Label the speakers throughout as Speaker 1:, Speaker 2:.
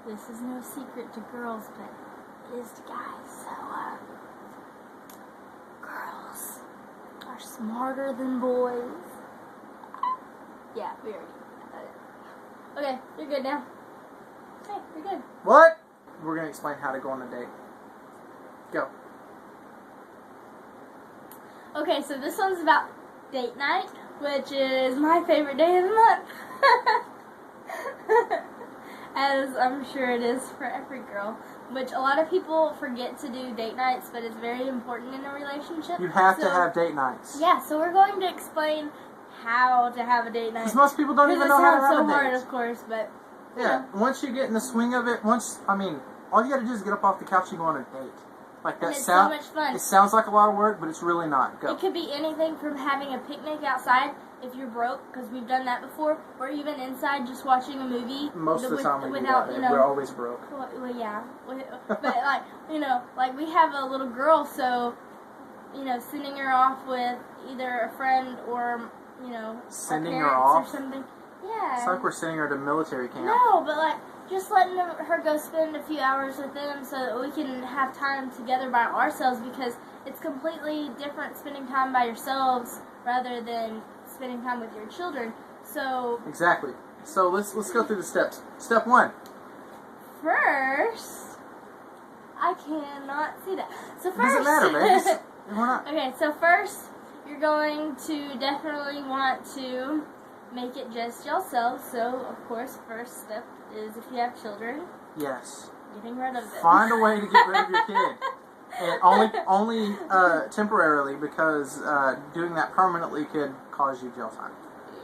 Speaker 1: this is no secret to girls, but it is to guys. So, girls are smarter than boys. Yeah, we already did that. Okay, you're good now. Okay, you're good.
Speaker 2: What? We're going to explain how to go on a date. Go.
Speaker 1: Okay, so this one's about date night, which is my favorite day of the month. As I'm sure it is for every girl. Which a lot of people forget to do date nights, but it's very important in a relationship.
Speaker 2: You have to have date nights.
Speaker 1: Yeah, so we're going to explain how to have a date night.
Speaker 2: Because most people don't even know how to have a date.
Speaker 1: It sounds so hard, of course, but...
Speaker 2: Yeah, once you get in the swing of it, all you got to do is get up off the couch and go on a date. Like that
Speaker 1: it's so much fun.
Speaker 2: It sounds like a lot of work, but it's really not. Go.
Speaker 1: It could be anything from having a picnic outside if you're broke, because we've done that before, or even inside just watching a movie.
Speaker 2: Most of the time we do that. We're always broke.
Speaker 1: Well, yeah. But, like we have a little girl, so, sending her off with either a friend or,
Speaker 2: sending
Speaker 1: our
Speaker 2: her
Speaker 1: parents
Speaker 2: off?
Speaker 1: or something. Yeah.
Speaker 2: It's like we're sending her to military camp.
Speaker 1: No, but, just letting her go spend a few hours with them so that we can have time together by ourselves, because it's completely different spending time by yourselves rather than spending time with your children. So
Speaker 2: exactly. So let's go through the steps. Step 1.
Speaker 1: First, I cannot see that. So first,
Speaker 2: doesn't matter, baby. We're not.
Speaker 1: Okay, so first you're going to definitely want to make it just yourself. So of course, first step is if you have children.
Speaker 2: Yes.
Speaker 1: Getting rid of them.
Speaker 2: Find a way to get rid of your kid. And only temporarily, because doing that permanently could cause you jail time.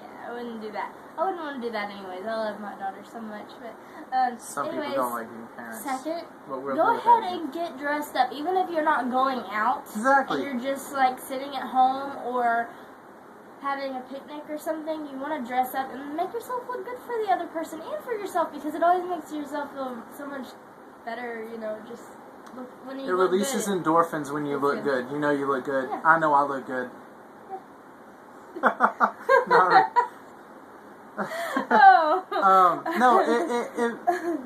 Speaker 1: Yeah, I wouldn't do that. I wouldn't want to do that anyways. I love my daughter so much. But
Speaker 2: some
Speaker 1: anyways,
Speaker 2: people don't like being parents.
Speaker 1: Second, go ahead and get dressed up. Even if you're not going out.
Speaker 2: Exactly.
Speaker 1: And you're just sitting at home or having a picnic or something, you want to dress up and make yourself look good for the other person and for yourself, because it always makes yourself feel so much better, just when you look good.
Speaker 2: It releases endorphins when you look good. You know you look good.
Speaker 1: Yeah.
Speaker 2: I know I look good. No,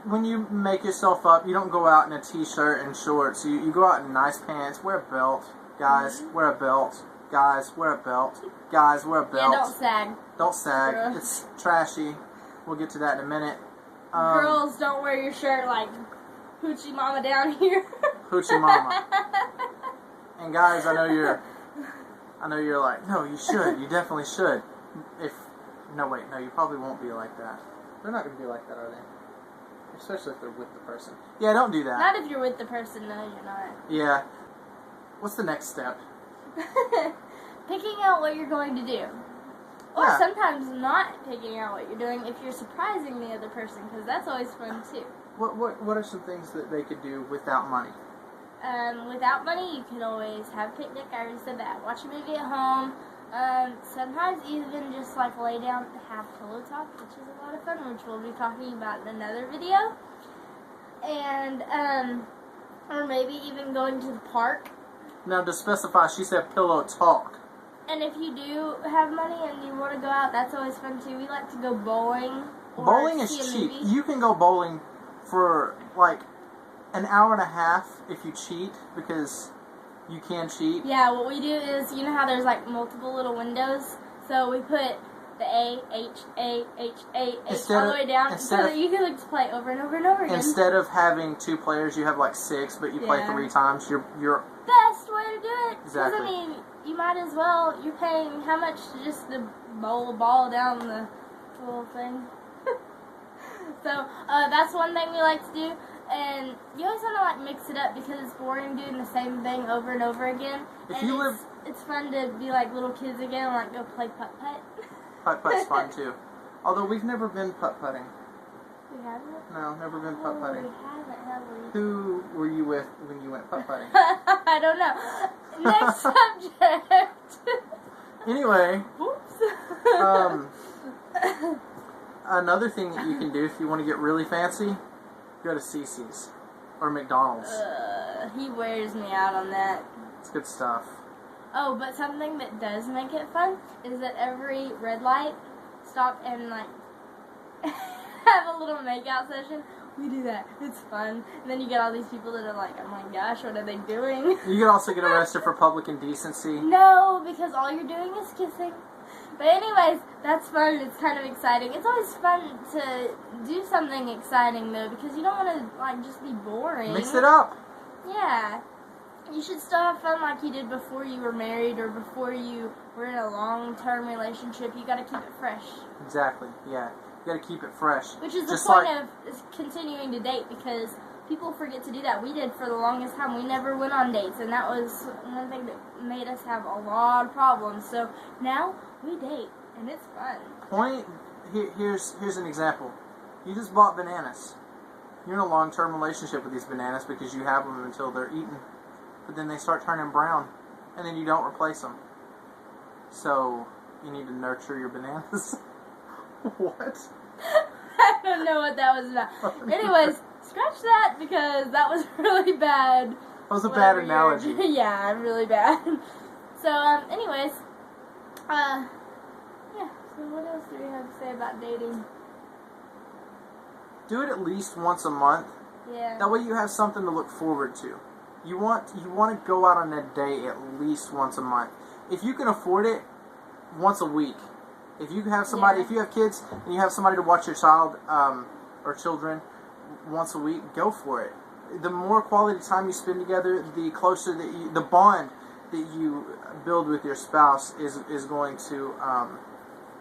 Speaker 2: when you make yourself up, you don't go out in a t-shirt and shorts. You go out in nice pants. Wear a belt, guys. Wear a belt, guys. Wear a belt, guys. Wear a belt.
Speaker 1: Yeah, don't sag.
Speaker 2: Don't sag.
Speaker 1: Girl.
Speaker 2: It's trashy. We'll get to that in a minute.
Speaker 1: Girls, don't wear your shirt like Hoochie Mama down here.
Speaker 2: Hoochie Mama. And guys, I know you're like, no, you should. You definitely should. No, you probably won't be like that. They're not going to be like that, are they? Especially if they're with the person. Yeah, don't do that.
Speaker 1: Not if you're with the person, no, you're not.
Speaker 2: Yeah. What's the next step?
Speaker 1: Picking out what you're going to do. Or
Speaker 2: Yeah.
Speaker 1: sometimes not picking out what you're doing if you're surprising the other person, because that's always fun too.
Speaker 2: What are some things that they could do without money?
Speaker 1: Without money, you can always have a picnic. I already said that. Watch a movie at home. Sometimes even just lay down and have pillow talk, which is a lot of fun, which we'll be talking about in another video. And, or maybe even going to the park.
Speaker 2: Now, to specify, she said pillow talk.
Speaker 1: And if you do have money and you want to go out, that's always fun too. We like to go bowling.
Speaker 2: Bowling is cheap. You can go bowling for an hour and a half if you cheat, because you can cheat.
Speaker 1: Yeah, what we do is, you know how there's multiple little windows? So we put the A, H, A, H, A, H all the way down so that you can play over and over and over again.
Speaker 2: Instead of having 2 players, you have 6, but you play 3 times. You're
Speaker 1: best way to do it.
Speaker 2: Exactly.
Speaker 1: Because, I mean, you might as well, you're paying how much just to bowl a ball down the little thing. So, that's one thing we like to do. And you always want to mix it up, because it's boring doing the same thing over and over again. It's fun to be like little kids again and go play putt-putt.
Speaker 2: Putt-putt's fun too. Although we've never been putt-putting.
Speaker 1: We haven't?
Speaker 2: No, never been putt-putting.
Speaker 1: We haven't, have we?
Speaker 2: Who were you with when you went putt-putting?
Speaker 1: I don't know. Next subject.
Speaker 2: Anyway.
Speaker 1: Oops.
Speaker 2: Another thing that you can do if you want to get really fancy, go to CC's or McDonald's.
Speaker 1: He wears me out on that.
Speaker 2: It's good stuff.
Speaker 1: Oh, but something that does make it fun is that every red light, stop and have a little makeout session we do that. It's fun. And then you get all these people that are like, oh my gosh, what are they doing?
Speaker 2: You could also get arrested for public indecency.
Speaker 1: No, because all you're doing is kissing. But anyways, that's fun. It's kind of exciting. It's always fun to do something exciting though, because you don't want to like just be boring.
Speaker 2: Mix it up.
Speaker 1: Yeah. You should still have fun like you did before you were married or before you were in a long-term relationship. You got to keep it fresh.
Speaker 2: Exactly. Yeah. You got to keep it fresh.
Speaker 1: Which is
Speaker 2: just
Speaker 1: the point
Speaker 2: like,
Speaker 1: of is continuing to date, because people forget to do that. We did for the longest time. We never went on dates, and that was one thing that made us have a lot of problems. So now we date, and it's fun.
Speaker 2: Here's an example. You just bought bananas. You're in a long-term relationship with these bananas because you have them until they're eaten. But then they start turning brown, and then you don't replace them. So you need to nurture your bananas. What?
Speaker 1: I don't know what that was about. Anyways, scratch that because that was really bad.
Speaker 2: That was a bad analogy.
Speaker 1: Yeah, really bad. So, anyways, yeah. So what else do we have to say about dating?
Speaker 2: Do it at least once a month.
Speaker 1: Yeah.
Speaker 2: That way you have something to look forward to. You want to go out on a date at least once a month. If you can afford it, once a week. If you have somebody, if you have kids and you have somebody to watch your child or children once a week, go for it. The more quality time you spend together, the closer that the bond that you build with your spouse is going to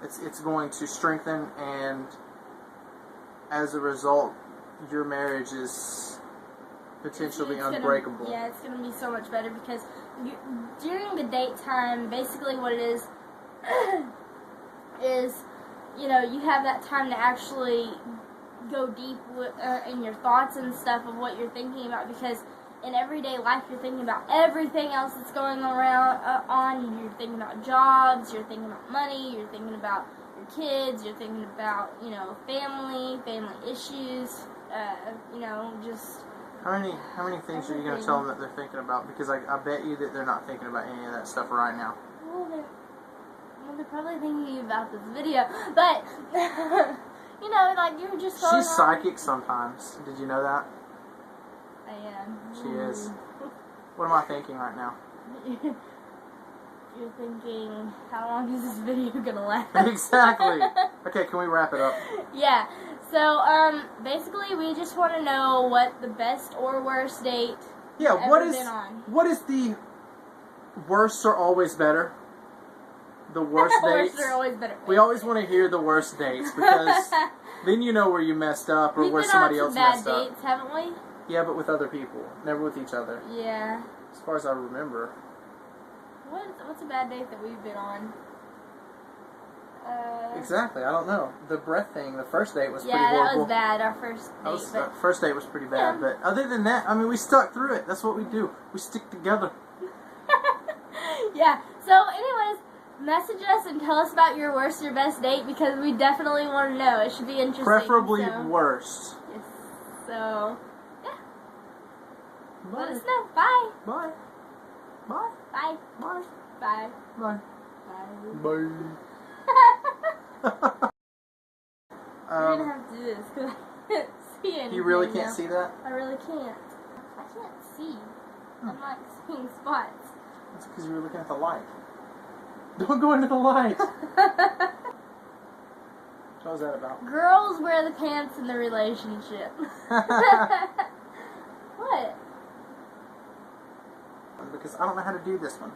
Speaker 2: it's going to strengthen, and as a result, your marriage is potentially unbreakable.
Speaker 1: Yeah, it's going to be so much better because during the date time, basically what it is, you know, you have that time to actually go deep in your thoughts and stuff of what you're thinking about, because in everyday life you're thinking about everything else that's going on. You're thinking about jobs, you're thinking about money, you're thinking about your kids, you're thinking about, you know, family issues, you know, just...
Speaker 2: How many things are you going to tell them that they're thinking about? Because I bet you that they're not thinking about any of that stuff right now.
Speaker 1: Well, they're probably thinking about this video, but, you know, like, you're just going
Speaker 2: She's psychic sometimes. Did you know that?
Speaker 1: I am.
Speaker 2: She is. What am I thinking right now?
Speaker 1: You're thinking, how long is this video going to last?
Speaker 2: Exactly. Okay, can we wrap it up?
Speaker 1: Yeah. So, basically, we just want to know what the best or worst date
Speaker 2: Yeah,
Speaker 1: ever been on.
Speaker 2: What is the worst are always better? The worst dates?
Speaker 1: Worst are always better.
Speaker 2: We always want to hear the worst dates, because then you know where you messed up or where somebody else messed up.
Speaker 1: We've been on some bad dates, haven't we?
Speaker 2: Yeah, but with other people. Never with each other.
Speaker 1: Yeah.
Speaker 2: As far as I remember.
Speaker 1: What's a bad date that we've been on?
Speaker 2: Exactly, I don't know. The breath thing, the first date was pretty
Speaker 1: horrible. Yeah, that was bad, our first date.
Speaker 2: First date was pretty bad, but other than that, I mean, we stuck through it. That's what we do. We stick together.
Speaker 1: Yeah, so anyways, message us and tell us about your worst or best date, because we definitely want to know. It should be interesting.
Speaker 2: Preferably worst.
Speaker 1: Yes. So, yeah.
Speaker 2: Bye.
Speaker 1: Let us know. Bye.
Speaker 2: Bye. Bye.
Speaker 1: Bye.
Speaker 2: Bye.
Speaker 1: Bye.
Speaker 2: Bye.
Speaker 1: Bye.
Speaker 2: Bye.
Speaker 1: You're gonna have to do this because I can't see anything.
Speaker 2: You really can't see that?
Speaker 1: I really can't. I can't see. I'm not seeing spots.
Speaker 2: That's because you were looking at the light. Don't go into the light. What was that about?
Speaker 1: Girls wear the pants in the relationship. What?
Speaker 2: Because I don't know how to do this one.